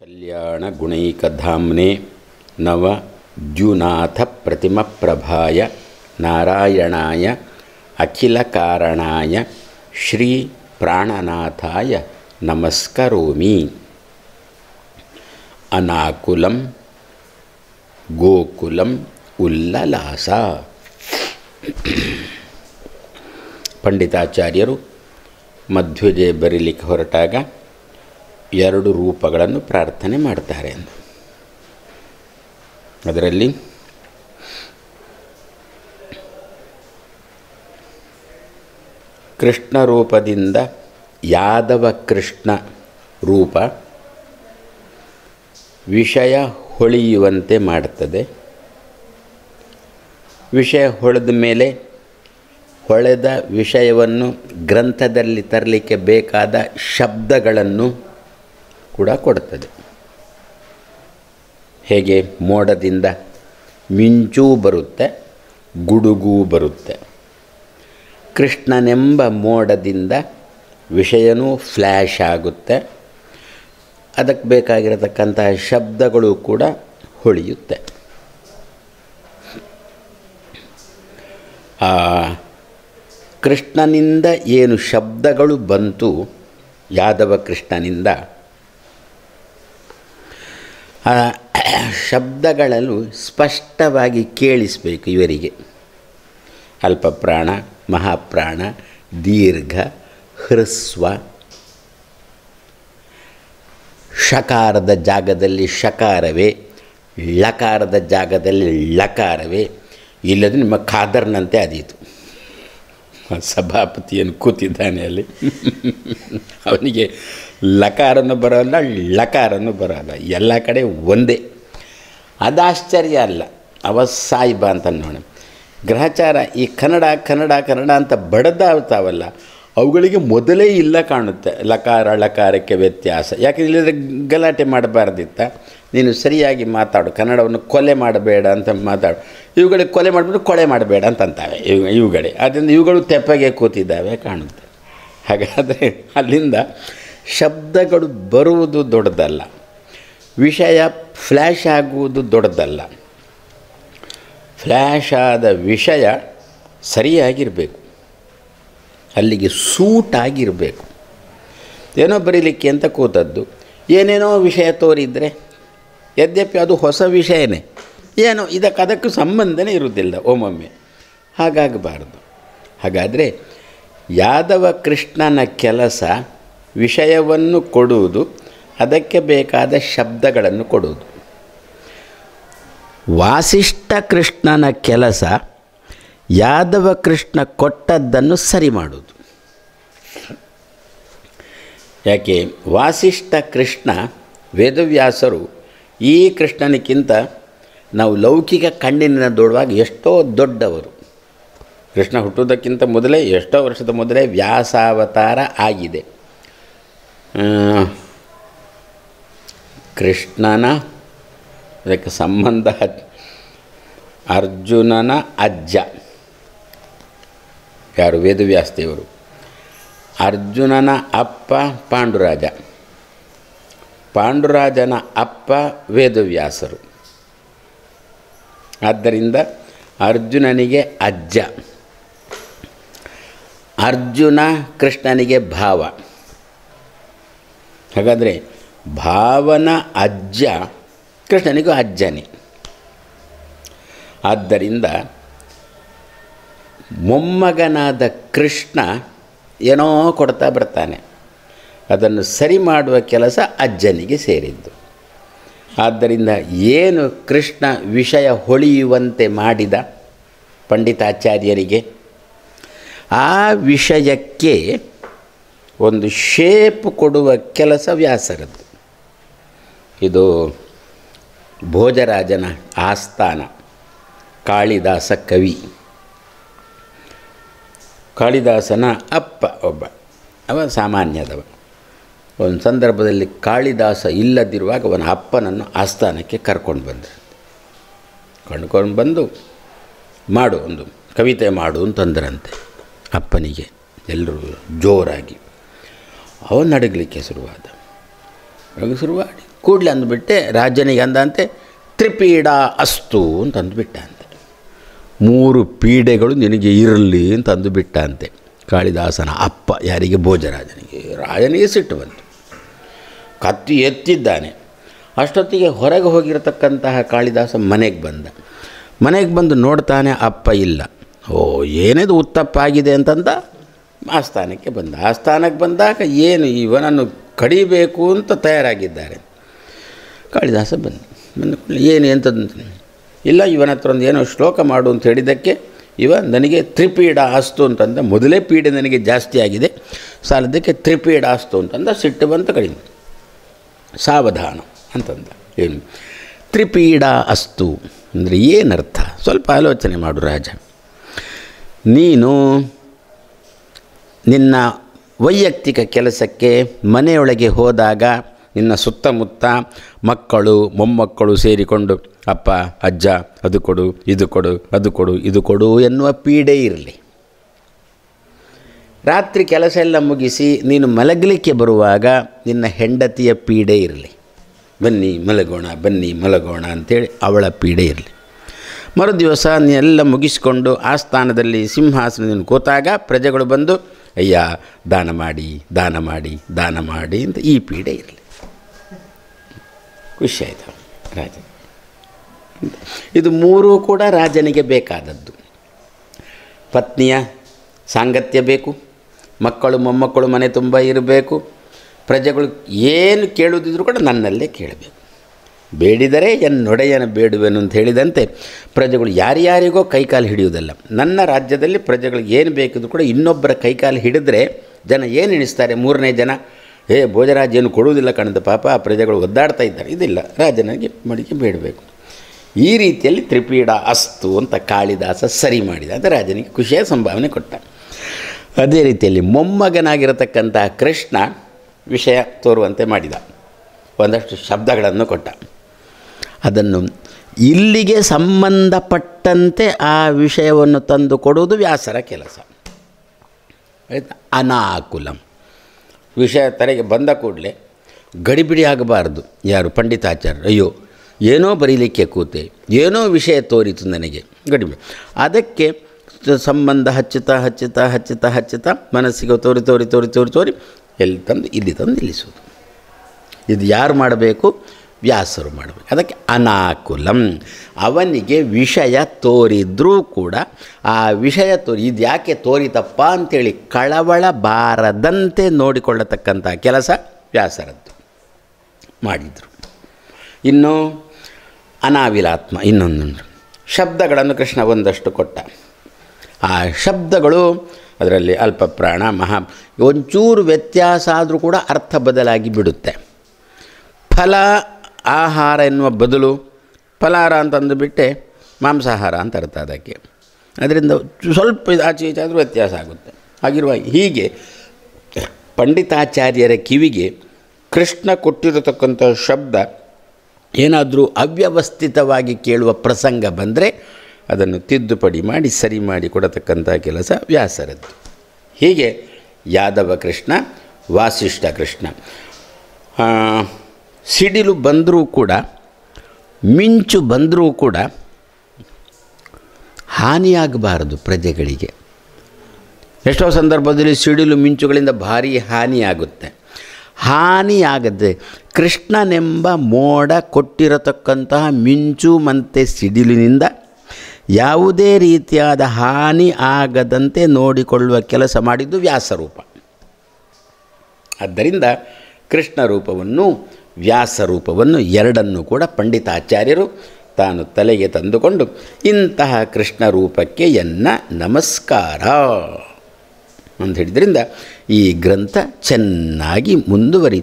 कल्याणगुणैकधाम्ने नवद्युनाथप्रतिमप्रभाय नारायणाय अखिलकारणाय श्रीप्राणनाथाय नमस्करोमि। अनाकुलं ಗೋಕುಲಂ ಉಲ್ಲಲಾಸ. ಪಂಡಿತಾಚಾರ್ಯರು ಮಧ್ವಜೆ ಬರೀಲಿಕ್ಕೆ ಹೊರಟಾಗ ಎರಡು ರೂಪಗಳನ್ನು ಪ್ರಾರ್ಥನೆ ಮಾಡ್ತಾರೆ. ಅದರಲ್ಲಿ ಕೃಷ್ಣ ರೂಪದಿಂದ ಯಾದವ ಕೃಷ್ಣ ರೂಪ ವಿಷಯ ಹೊಳೆಯುವಂತೆ ಮಾಡುತ್ತದೆ. ವಿಷಯ ಹೊಳೆದ ಮೇಲೆ ಹೊಳೆದ ವಿಷಯವನ್ನು ಗ್ರಂಥದಲ್ಲಿ ತರಲಿಕ್ಕೆ ಬೇಕಾದ ಶಬ್ದಗಳನ್ನು ಕೂಡ ಕೊಡುತ್ತದೆ. ಹೇಗೆ ಮೋಡದಿಂದ ಮಿಂಚೂ ಬರುತ್ತೆ, ಗುಡುಗೂ ಬರುತ್ತೆ. ಕೃಷ್ಣನೆಂಬ ಮೋಡದಿಂದ ವಿಷಯನೂ ಫ್ಲ್ಯಾಶ್ ಆಗುತ್ತೆ, ಅದಕ್ಕೆ ಬೇಕಾಗಿರತಕ್ಕಂತಹ ಶಬ್ದಗಳು ಕೂಡ ಹೊಳೆಯುತ್ತೆ. ಆ ಕೃಷ್ಣನಿಂದ ಏನು ಶಬ್ದಗಳು ಬಂತು, ಯಾದವ ಕೃಷ್ಣನಿಂದ, ಆ ಶಬ್ದಗಳಲ್ಲೂ ಸ್ಪಷ್ಟವಾಗಿ ಕೇಳಿಸಬೇಕು ಇವರಿಗೆ. ಅಲ್ಪಪ್ರಾಣ, ಮಹಾಪ್ರಾಣ, ದೀರ್ಘ, ಹ್ರಸ್ವ, ಷಕಾರದ ಜಾಗದಲ್ಲಿ ಷಕಾರವೇ, ಲಕಾರದ ಜಾಗದಲ್ಲಿ ಲಕಾರವೇ, ಇಲ್ಲದೆ ನಿಮ್ಮ ಖಾದರ್ನಂತೆ ಆದೀತು. ಸಭಾಪತಿಯನ್ನು ಕೂತಿದ್ದಾನೆ ಅಲ್ಲಿ, ಅವನಿಗೆ ಲಕಾರನೂ ಬರೋಲ್ಲ, ಲಕಾರನೂ ಬರೋಲ್ಲ, ಎಲ್ಲ ಕಡೆ ಒಂದೇ. ಅದು ಆಶ್ಚರ್ಯ ಅಲ್ಲ, ಅವ ಸಾಯಿಬ ಅಂತ ನೋಡ. ಗ್ರಹಚಾರ ಈ ಕನ್ನಡ ಕನ್ನಡ ಕನ್ನಡ ಅಂತ ಬಡದಾಡ್ತಾವಲ್ಲ, ಅವುಗಳಿಗೆ ಮೊದಲೇ ಇಲ್ಲ ಕಾಣುತ್ತೆ ಲಕಾರ ಲಕಾರಕ್ಕೆ ವ್ಯತ್ಯಾಸ. ಯಾಕೆ ಇಲ್ಲದ್ರೆ ಗಲಾಟೆ ಮಾಡಬಾರ್ದಿತ್ತ, ನೀನು ಸರಿಯಾಗಿ ಮಾತಾಡು, ಕನ್ನಡವನ್ನು ಕೊಲೆ ಮಾಡಬೇಡ ಅಂತ ಮಾತಾಡು. ಇವುಗಳಿಗೆ ಕೊಲೆ ಮಾಡಿಬಿಟ್ಟು ಕೊಳೆ ಮಾಡಬೇಡ ಅಂತಂತಾವೆ ಇವುಗಳೇ. ಆದ್ದರಿಂದ ಇವುಗಳು ತೆಪ್ಪಗೆ ಕೂತಿದ್ದಾವೆ ಕಾಣುತ್ತೆ. ಹಾಗಾದರೆ ಅಲ್ಲಿಂದ ಶಬ್ದಗಳು ಬರುವುದು ದೊಡ್ಡದಲ್ಲ, ವಿಷಯ ಫ್ಲ್ಯಾಶ್ ಆಗುವುದು ದೊಡ್ಡದಲ್ಲ. ಫ್ಲ್ಯಾಶ್ ಆದ ವಿಷಯ ಸರಿಯಾಗಿರಬೇಕು, ಅಲ್ಲಿಗೆ ಸೂಟ್ ಆಗಿರಬೇಕು. ಏನೋ ಬರೀಲಿಕ್ಕೆ ಅಂತ ಕೂತದ್ದು ಏನೇನೋ ವಿಷಯ ತೋರಿದರೆ, ಯದ್ಯಪಿ ಅದು ಹೊಸ ವಿಷಯನೇ, ಏನೋ ಅದಕ್ಕೂ ಸಂಬಂಧನೇ ಇರುವುದಿಲ್ಲ ಒಮ್ಮೊಮ್ಮೆ. ಹಾಗಾಗಬಾರ್ದು. ಹಾಗಾದರೆ ಯಾದವ ಕೃಷ್ಣನ ಕೆಲಸ ವಿಷಯವನ್ನು ಕೊಡುವುದು, ಅದಕ್ಕೆ ಬೇಕಾದ ಶಬ್ದಗಳನ್ನು ಕೊಡುವುದು. ವಾಸಿಷ್ಠ ಕೃಷ್ಣನ ಕೆಲಸ ಯಾದವ ಕೃಷ್ಣ ಕೊಟ್ಟದ್ದನ್ನು ಸರಿ ಮಾಡುವುದು. ಯಾಕೆ ವಾಸಿಷ್ಠ ಕೃಷ್ಣ ವೇದವ್ಯಾಸರು ಈ ಕೃಷ್ಣನಿಗಿಂತ ನಾವು ಲೌಕಿಕ ಕಣ್ಣಿನ ನೋಡುವಾಗ ಎಷ್ಟೋ ದೊಡ್ಡವರು. ಕೃಷ್ಣ ಹುಟ್ಟುವುದಕ್ಕಿಂತ ಮೊದಲೇ ಎಷ್ಟೋ ವರ್ಷದ ಮೊದಲೇ ವ್ಯಾಸಾವತಾರ ಆಗಿದೆ. ಕೃಷ್ಣನ ಅದಕ್ಕೆ ಸಂಬಂಧ ಅರ್ಜುನನ ಅಜ್ಜ ಯಾರು? ವೇದವ್ಯಾಸದೇವರು. ಅರ್ಜುನನ ಅಪ್ಪ ಪಾಂಡುರಾಜ, ಪಾಂಡುರಾಜನ ಅಪ್ಪ ವೇದವ್ಯಾಸರು. ಆದ್ದರಿಂದ ಅರ್ಜುನನಿಗೆ ಅಜ್ಜ, ಅರ್ಜುನ ಕೃಷ್ಣನಿಗೆ ಭಾವ. ಹಾಗಾದರೆ ಭಾವನ ಅಜ್ಜ ಕೃಷ್ಣನಿಗೂ ಅಜ್ಜನೇ. ಆದ್ದರಿಂದ ಮೊಮ್ಮಗನಾದ ಕೃಷ್ಣ ಏನೋ ಕೊಡ್ತಾ ಬರ್ತಾನೆ, ಅದನ್ನು ಸರಿ ಮಾಡುವ ಕೆಲಸ ಅಜ್ಜನಿಗೆ ಸೇರಿದ್ದು. ಆದ್ದರಿಂದ ಏನು ಕೃಷ್ಣ ವಿಷಯ ಹೊಳೆಯುವಂತೆ ಮಾಡಿದ ಪಂಡಿತಾಚಾರ್ಯರಿಗೆ, ಆ ವಿಷಯಕ್ಕೆ ಒಂದು ಶೇಪ್ ಕೊಡುವ ಕೆಲಸ ವ್ಯಾಸರದ್ದು. ಇದು ಭೋಜರಾಜನ ಆಸ್ಥಾನ. ಕಾಳಿದಾಸ ಕವಿ, ಕಾಳಿದಾಸನ ಅಪ್ಪ ಒಬ್ಬ, ಅವ ಸಾಮಾನ್ಯದವ. ಒಂದು ಸಂದರ್ಭದಲ್ಲಿ ಕಾಳಿದಾಸ ಇಲ್ಲದಿರುವಾಗ ಅವನ ಅಪ್ಪನನ್ನು ಆಸ್ಥಾನಕ್ಕೆ ಕರ್ಕೊಂಡು ಬಂದು ಮಾಡು, ಒಂದು ಕವಿತೆ ಮಾಡು ಅಂತಂದ್ರಂತೆ ಅಪ್ಪನಿಗೆ. ಎಲ್ಲರೂ ಜೋರಾಗಿ ಅವನು ನಡಗಲಿಕ್ಕೆ ಶುರುವಾದ. ಶುರುವಾಡಿ ಕೂಡಲೇ ಅಂದುಬಿಟ್ಟೆ ರಾಜನಿಗೆ ಅಂದಂತೆ ತ್ರಿಪೀಡ ಅಸ್ತು ಅಂತ ಅಂದುಬಿಟ್ಟ ಅಂತೆ. 3 ಪೀಡೆಗಳು ನಿನಗೆ ಇರಲಿ ಅಂತ ಅಂದುಬಿಟ್ಟ ಅಂತೆ ಕಾಳಿದಾಸನ ಅಪ್ಪ. ಯಾರಿಗೆ? ಭೋಜರಾಜನಿಗೆ. ರಾಜನಿಗೆ ಸಿಟ್ಟು ಬಂತು, ಕತ್ತಿ ಎತ್ತಿದ್ದಾನೆ. ಅಷ್ಟೊತ್ತಿಗೆ ಹೊರಗೆ ಹೋಗಿರತಕ್ಕಂತಹ ಕಾಳಿದಾಸ ಮನೆಗೆ ಬಂದ. ಮನೆಗೆ ಬಂದು ನೋಡ್ತಾನೆ, ಅಪ್ಪ ಇಲ್ಲ. ಓ, ಏನೇದು ಉತ್ತಪ್ಪಾಗಿದೆ ಅಂತಂದ ಆಸ್ಥಾನಕ್ಕೆ ಬಂದ. ಆಸ್ಥಾನಕ್ಕೆ ಬಂದಾಗ ಏನು ಇವನನ್ನು ಕಡಿಬೇಕು ಅಂತ ತಯಾರಾಗಿದ್ದಾರೆ. ಕಾಳಿದಾಸ ಬಂದು ಏನು ಎಂಥದ್ದು ಇಲ್ಲ, ಇವನ ಹತ್ರ ಒಂದು ಏನೋ ಶ್ಲೋಕ ಮಾಡು ಅಂತ ಹೇಳಿದ್ದಕ್ಕೆ ಇವ ನನಗೆ ತ್ರಿಪೀಡ ಅಸ್ತು ಅಂತಂದ. ಮೊದಲೇ ಪೀಡೆ ನನಗೆ ಜಾಸ್ತಿ ಆಗಿದೆ, ಸಾಲದಕ್ಕೆ ತ್ರಿಪೀಡ ಅಸ್ತು ಅಂತಂದ. ಸಿಟ್ಟು ಬಂತು ಕಡಿಮೆ. ಸಾವಧಾನ ಅಂತಂದ. ಏನು ತ್ರಿಪೀಡ ಅಸ್ತು ಅಂದರೆ ಏನರ್ಥ? ಸ್ವಲ್ಪ ಆಲೋಚನೆ ಮಾಡು ರಾಜ. ನೀನು ನಿನ್ನ ವೈಯಕ್ತಿಕ ಕೆಲಸಕ್ಕೆ ಮನೆಯೊಳಗೆ ಹೋದಾಗ ನಿನ್ನ ಸುತ್ತಮುತ್ತ ಮಕ್ಕಳು ಮೊಮ್ಮಕ್ಕಳು ಸೇರಿಕೊಂಡು ಅಪ್ಪ ಅಜ್ಜ ಅದು ಕೊಡು ಇದು ಕೊಡು ಅದು ಕೊಡು ಇದು ಕೊಡು ಎನ್ನುವ ಪೀಡೆ ಇರಲಿ. ರಾತ್ರಿ ಕೆಲಸ ಎಲ್ಲ ಮುಗಿಸಿ ನೀನು ಮಲಗಲಿಕ್ಕೆ ಬರುವಾಗ ನಿನ್ನ ಹೆಂಡತಿಯ ಪೀಡೆ ಇರಲಿ. ಬನ್ನಿ ಮಲಗೋಣ ಬನ್ನಿ ಮಲಗೋಣ ಅಂಥೇಳಿ ಅವಳ ಪೀಡೆ ಇರಲಿ. ಮರುದಿವಸ ನೀನೆಲ್ಲ ಮುಗಿಸಿಕೊಂಡು ಆಸ್ಥಾನದಲ್ಲಿ ಸಿಂಹಾಸನದಲ್ಲಿ ಕೂತಾಗ ಪ್ರಜೆಗಳು ಬಂದು ಅಯ್ಯ ದಾನ ಮಾಡಿ ದಾನ ಮಾಡಿ ದಾನ ಮಾಡಿ ಅಂತ ಈ ಪೀಡೆ ಇರಲಿ. ಖುಷಿ ಆಯಿತು ರಾಜ. ಇದು 3 ಕೂಡ ರಾಜನಿಗೆ ಬೇಕಾದದ್ದು. ಪತ್ನಿಯ ಸಾಂಗತ್ಯ ಬೇಕು, ಮಕ್ಕಳು ಮೊಮ್ಮಕ್ಕಳು ಮನೆ ತುಂಬ ಇರಬೇಕು, ಪ್ರಜೆಗಳು ಏನು ಕೇಳುವುದಿದ್ರು ಕೂಡ ನನ್ನಲ್ಲೇ ಕೇಳಬೇಕು. ಬೇಡಿದರೆ ಎನ್ನೊಡೆಯನ ಬೇಡುವೆನು ಅಂತ ಹೇಳಿದಂತೆ ಪ್ರಜೆಗಳು ಯಾರ್ಯಾರಿಗೋ ಕೈಕಾಲು ಹಿಡಿಯುವುದಲ್ಲ. ನನ್ನ ರಾಜ್ಯದಲ್ಲಿ ಪ್ರಜೆಗಳಿಗೆ ಏನು ಬೇಕಿದ್ರು ಕೂಡ ಇನ್ನೊಬ್ಬರ ಕೈಕಾಲು ಹಿಡಿದ್ರೆ ಜನ ಏನು ಎಣಿಸ್ತಾರೆ? 3ನೇ ಜನ ಭೋಜರಾಜ ಏನು ಕೊಡುವುದಿಲ್ಲ ಕಾಣುತ್ತೆ, ಪಾಪ ಆ ಪ್ರಜೆಗಳು ಒದ್ದಾಡ್ತಾ ಇದ್ದಾರೆ. ಇದಿಲ್ಲ, ರಾಜನಿಗೆ ಮಡಿಕೆ ಬೇಡಬೇಕು. ಈ ರೀತಿಯಲ್ಲಿ ತ್ರಿಪೀಡ ಅಸ್ತು ಅಂತ ಕಾಳಿದಾಸ ಸರಿ ಮಾಡಿದ. ಅದು ರಾಜನಿಗೆ ಖುಷಿಯ ಸಂಭಾವನೆ ಕೊಟ್ಟ. ಅದೇ ರೀತಿಯಲ್ಲಿ ಮೊಮ್ಮಗನಾಗಿರತಕ್ಕಂಥ ಕೃಷ್ಣ ವಿಷಯ ತೋರುವಂತೆ ಮಾಡಿದ. ಒಂದಷ್ಟು ಶಬ್ದಗಳನ್ನು ಕೊಟ್ಟ. ಅದನ್ನು ಇಲ್ಲಿಗೆ ಸಂಬಂಧಪಟ್ಟಂತೆ ಆ ವಿಷಯವನ್ನು ತಂದು ಕೊಡುವುದು ವ್ಯಾಸರ ಕೆಲಸ. ಆಯಿತಾ? ಅನಾಕುಲಂ ವಿಷಯ ತಲೆಗೆ ಬಂದ ಕೂಡಲೇ ಗಡಿಬಿಡಿ ಆಗಬಾರ್ದು. ಯಾರು? ಪಂಡಿತಾಚಾರ್ಯರು. ಅಯ್ಯೋ ಏನೋ ಬರೀಲಿಕ್ಕೆ ಕೂತೆ, ಏನೋ ವಿಷಯ ತೋರಿತು ನನಗೆ, ಗಡಿಬಿಡಿ. ಅದಕ್ಕೆ ಸಂಬಂಧ ಹಚ್ಚುತ್ತಾ ಹಚ್ಚುತ್ತಾ ಹಚ್ಚುತ್ತಾ ಹಚ್ಚುತ್ತಾ ಮನಸ್ಸಿಗೆ ತೋರಿ ತೋರಿ ತೋರಿ ತೋರಿ ತೋರಿ ಎಲ್ಲಿ ತಂದು ಇಲ್ಲಿ ತಂದು ನಿಲ್ಲಿಸೋದು. ಇದು ಯಾರು ಮಾಡಬೇಕು? ವ್ಯಾಸರು ಮಾಡಬೇಕು. ಅದಕ್ಕೆ ಅನಾಕುಲಂ. ಅವನಿಗೆ ವಿಷಯ ತೋರಿದ್ರೂ ಕೂಡ ಆ ವಿಷಯ ಇದು ಯಾಕೆ ತೋರಿತಪ್ಪ ಅಂಥೇಳಿ ಕಳವಳ ಬಾರದಂತೆ ನೋಡಿಕೊಳ್ಳತಕ್ಕಂಥ ಕೆಲಸ ವ್ಯಾಸರದ್ದು ಮಾಡಿದರು. ಇನ್ನು ಅನಾವಿಲಾತ್ಮ ಇನ್ನೊಂದುಂಟು. ಶಬ್ದಗಳನ್ನು ಕೃಷ್ಣ ಒಂದಷ್ಟು ಕೊಟ್ಟ. ಆ ಶಬ್ದಗಳು ಅದರಲ್ಲಿ ಅಲ್ಪ ಪ್ರಾಣ ಮಹಾ ಒಂಚೂರು ವ್ಯತ್ಯಾಸ ಆದರೂ ಕೂಡ ಅರ್ಥ ಬದಲಾಗಿ ಬಿಡುತ್ತೆ. ಫಲ ಆಹಾರ ಎನ್ನುವ ಬದಲು ಫಲಾಹಾರ ಅಂತಂದುಬಿಟ್ಟೆ ಮಾಂಸಾಹಾರ ಅಂತ ಅರ್ಥ ಅದಕ್ಕೆ. ಅದರಿಂದ ಸ್ವಲ್ಪ ಆಚೆ ಈಚೆ ಆದರೂ ವ್ಯತ್ಯಾಸ ಆಗುತ್ತೆ. ಹೀಗೆ ಪಂಡಿತಾಚಾರ್ಯರ ಕಿವಿಗೆ ಕೃಷ್ಣ ಕೊಟ್ಟಿರತಕ್ಕಂಥ ಶಬ್ದ ಏನಾದರೂ ಅವ್ಯವಸ್ಥಿತವಾಗಿ ಕೇಳುವ ಪ್ರಸಂಗ ಬಂದರೆ ಅದನ್ನು ತಿದ್ದುಪಡಿ ಮಾಡಿ ಸರಿ ಮಾಡಿ ಕೊಡತಕ್ಕಂಥ ಕೆಲಸ ವ್ಯಾಸರದ್ದು. ಹೀಗೆ ಯಾದವ ಕೃಷ್ಣ, ವಾಸಿಷ್ಠ ಕೃಷ್ಣ. ಸಿಡಿಲು ಬಂದರೂ ಕೂಡ, ಮಿಂಚು ಬಂದರೂ ಕೂಡ ಹಾನಿಯಾಗಬಾರದು ಪ್ರಜೆಗಳಿಗೆ. ಎಷ್ಟೋ ಸಂದರ್ಭದಲ್ಲಿ ಸಿಡಿಲು ಮಿಂಚುಗಳಿಂದ ಭಾರೀ ಹಾನಿಯಾಗುತ್ತೆ. ಹಾನಿಯಾಗದೆ ಕೃಷ್ಣನೆಂಬ ಮೋಡ ಕೊಟ್ಟಿರತಕ್ಕಂತಹ ಮಿಂಚು ಮತ್ತು ಸಿಡಿಲಿನಿಂದ ಯಾವುದೇ ರೀತಿಯಾದ ಹಾನಿ ಆಗದಂತೆ ನೋಡಿಕೊಳ್ಳುವ ಕೆಲಸ ಮಾಡಿದ್ದು ವ್ಯಾಸರೂಪ. ಆದ್ದರಿಂದ ಕೃಷ್ಣ ರೂಪವನ್ನು ವ್ಯಾಸರೂಪವನ್ನು ಎರಡನ್ನೂ ಕೂಡ ಪಂಡಿತಾಚಾರ್ಯರು ತಾನು ತಲೆಗೆ ತಂದುಕೊಂಡು ಇಂತಹ ಕೃಷ್ಣ ರೂಪಕ್ಕೆ ಎನ್ನ ನಮಸ್ಕಾರ ಅಂತ ಹೇಳಿದ್ರಿಂದ ಈ ಗ್ರಂಥ ಚೆನ್ನಾಗಿ ಮುಂದುವರಿ.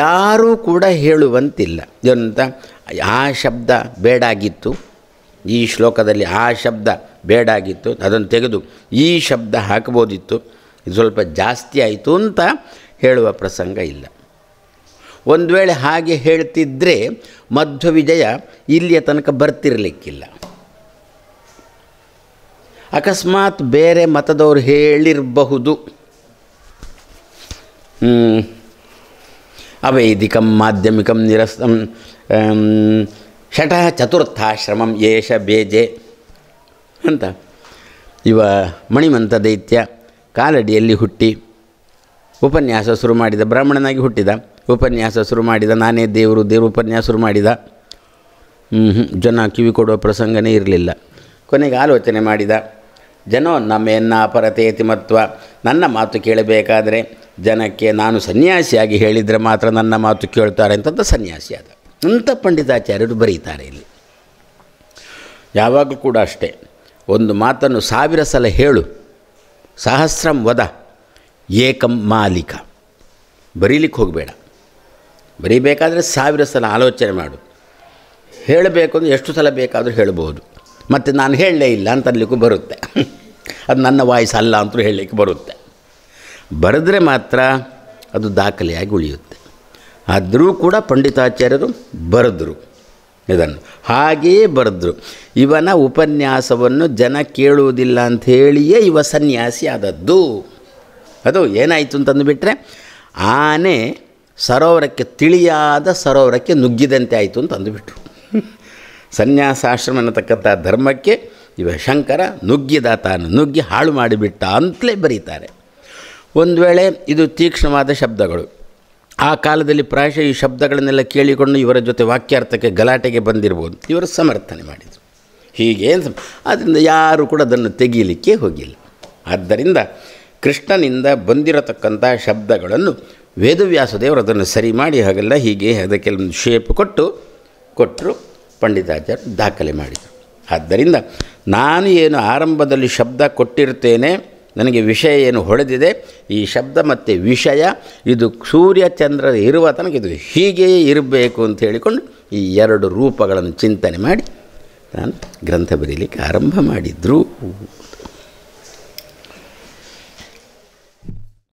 ಯಾರೂ ಕೂಡ ಹೇಳುವಂತಿಲ್ಲ ಏನಂತ ಆ ಶಬ್ದ ಬೇಡಾಗಿತ್ತು, ಈ ಶ್ಲೋಕದಲ್ಲಿ ಆ ಶಬ್ದ ಬೇಡಾಗಿತ್ತು, ಅದನ್ನು ತೆಗೆದು ಈ ಶಬ್ದ ಹಾಕ್ಬೋದಿತ್ತು, ಇದು ಸ್ವಲ್ಪ ಜಾಸ್ತಿ ಆಯಿತು ಅಂತ ಹೇಳುವ ಪ್ರಸಂಗ ಇಲ್ಲ. ಒಂದು ವೇಳೆ ಹಾಗೆ ಹೇಳ್ತಿದ್ದರೆ ಮಧ್ವವಿಜಯ ಇಲ್ಲಿಯ ತನಕ ಬರ್ತಿರಲಿಕ್ಕಿಲ್ಲ. ಅಕಸ್ಮಾತ್ ಬೇರೆ ಮತದವರು ಹೇಳಿರಬಹುದು. ಅವೈದಿಕಂ ಮಾಧ್ಯಮಿಕಂ ನಿರಸ್ತಂ ಷಟಃ ಚತುರ್ಥಾಶ್ರಮಂ ಏಷ ಬೇಜೆ ಅಂತ. ಇವ ಮಣಿಮಂತ ದೈತ್ಯ ಕಾಲಡಿಯಲ್ಲಿ ಹುಟ್ಟಿ ಉಪನ್ಯಾಸ ಶುರು ಮಾಡಿದ, ಬ್ರಾಹ್ಮಣನಾಗಿ ಹುಟ್ಟಿದ, ಉಪನ್ಯಾಸ ಶುರು ಮಾಡಿದ, ನಾನೇ ದೇವರು ಉಪನ್ಯಾಸ ಶುರು ಮಾಡಿದ. ಜನ ಕಿವಿ ಕೊಡುವ ಪ್ರಸಂಗನೇ ಇರಲಿಲ್ಲ. ಕೊನೆಗೆ ಆಲೋಚನೆ ಮಾಡಿದ, ಜನೋ ನಮ್ಮೆನ್ನ ಅಪರತೇತಿ ಮತ್ವ, ನನ್ನ ಮಾತು ಕೇಳಬೇಕಾದರೆ ಜನಕ್ಕೆ ನಾನು ಸನ್ಯಾಸಿಯಾಗಿ ಹೇಳಿದರೆ ಮಾತ್ರ ನನ್ನ ಮಾತು ಕೇಳ್ತಾರೆ ಅಂತಂತ ಸನ್ಯಾಸಿ ಆದ ಅಂತ ಪಂಡಿತಾಚಾರ್ಯರು ಬರೀತಾರೆ. ಇಲ್ಲಿ ಯಾವಾಗಲೂ ಕೂಡ ಅಷ್ಟೇ, ಒಂದು ಮಾತನ್ನು 1000 ಸಲ ಹೇಳು, ಸಹಸ್ರಂ ವದ ಏಕಂ ಮಾಲಿಕ. ಬರೀಲಿಕ್ಕೆ ಹೋಗಬೇಡ, ಬರೀಬೇಕಾದ್ರೆ 1000 ಸಲ ಆಲೋಚನೆ ಮಾಡು. ಹೇಳಬೇಕು ಅಂದರೆ ಎಷ್ಟು ಸಲ ಬೇಕಾದರೂ ಹೇಳ್ಬೋದು. ಮತ್ತು ನಾನು ಹೇಳಲೇ ಇಲ್ಲ ಅಂತ ಅನ್ಲಿಕ್ಕೂ ಬರುತ್ತೆ. ಅದು ನನ್ನ ವಾಯ್ಸ್ ಅಲ್ಲ ಅಂತಲೂ ಹೇಳಲಿಕ್ಕೆ ಬರುತ್ತೆ. ಬರೆದ್ರೆ ಮಾತ್ರ ಅದು ದಾಖಲೆಯಾಗಿ ಉಳಿಯುತ್ತೆ. ಆದರೂ ಕೂಡ ಪಂಡಿತಾಚಾರ್ಯರು ಬರೆದರು, ಇದನ್ನು ಹಾಗೆಯೇ ಬರೆದ್ರು. ಇವನ ಉಪನ್ಯಾಸವನ್ನು ಜನ ಕೇಳುವುದಿಲ್ಲ ಅಂಥೇಳಿಯೇ ಇವ ಸನ್ಯಾಸಿ ಆದದ್ದು. ಅದು ಏನಾಯಿತು ಅಂತಂದುಬಿಟ್ರೆ, ಆನೆ ಸರೋವರಕ್ಕೆ, ತಿಳಿಯಾದ ಸರೋವರಕ್ಕೆ ನುಗ್ಗಿದಂತೆ ಆಯಿತು ಅಂತ ಅಂದುಬಿಟ್ರು. ಸನ್ಯಾಸಾಶ್ರಮ ಅನ್ನತಕ್ಕಂಥ ಧರ್ಮಕ್ಕೆ ಇವ ಶಂಕರ ನುಗ್ಗಿದ, ತಾನು ನುಗ್ಗಿ ಹಾಳು ಮಾಡಿಬಿಟ್ಟ ಅಂತಲೇ ಬರೀತಾರೆ. ಒಂದು ವೇಳೆ ಇದು ತೀಕ್ಷ್ಣವಾದ ಶಬ್ದಗಳು, ಆ ಕಾಲದಲ್ಲಿ ಪ್ರಾಯಶಃ ಈ ಶಬ್ದಗಳನ್ನೆಲ್ಲ ಕೇಳಿಕೊಂಡು ಇವರ ಜೊತೆ ವಾಕ್ಯಾರ್ಥಕ್ಕೆ ಗಲಾಟೆಗೆ ಬಂದಿರ್ಬೋದು, ಇವರು ಸಮರ್ಥನೆ ಮಾಡಿದರು. ಹೀಗೆ ಆದ್ದರಿಂದ ಯಾರು ಕೂಡ ಅದನ್ನು ತೆಗೀಲಿಕ್ಕೆ ಹೋಗಿಲ್ಲ. ಆದ್ದರಿಂದ ಕೃಷ್ಣನಿಂದ ಬಂದಿರತಕ್ಕಂಥ ಶಬ್ದಗಳನ್ನು ವೇದವ್ಯಾಸದೇವರು ಅದನ್ನು ಸರಿ ಮಾಡಿ ಹಾಗೆಲ್ಲ ಹೀಗೆ ಅದಕ್ಕೆ ಶೇಪ್ ಕೊಟ್ಟರು, ಪಂಡಿತಾಚಾರ್ಯರು ದಾಖಲೆ ಮಾಡಿದರು. ಆದ್ದರಿಂದ ನಾನು ಏನು ಆರಂಭದಲ್ಲಿ ಶಬ್ದ ಕೊಟ್ಟಿರ್ತೇನೆ, ನನಗೆ ವಿಷಯ ಏನು ಹೊಳೆದಿದೆ, ಈ ಶಬ್ದ ಮತ್ತು ವಿಷಯ ಇದು ಸೂರ್ಯ ಚಂದ್ರ ಇರುವ ತನಕ ಇದು ಹೀಗೆಯೇ ಇರಬೇಕು ಅಂತ ಹೇಳಿಕೊಂಡು ಈ 2 ರೂಪಗಳನ್ನು ಚಿಂತನೆ ಮಾಡಿ ನಾನು ಗ್ರಂಥ ಬರೀಲಿಕ್ಕೆ ಆರಂಭ ಮಾಡಿದರು.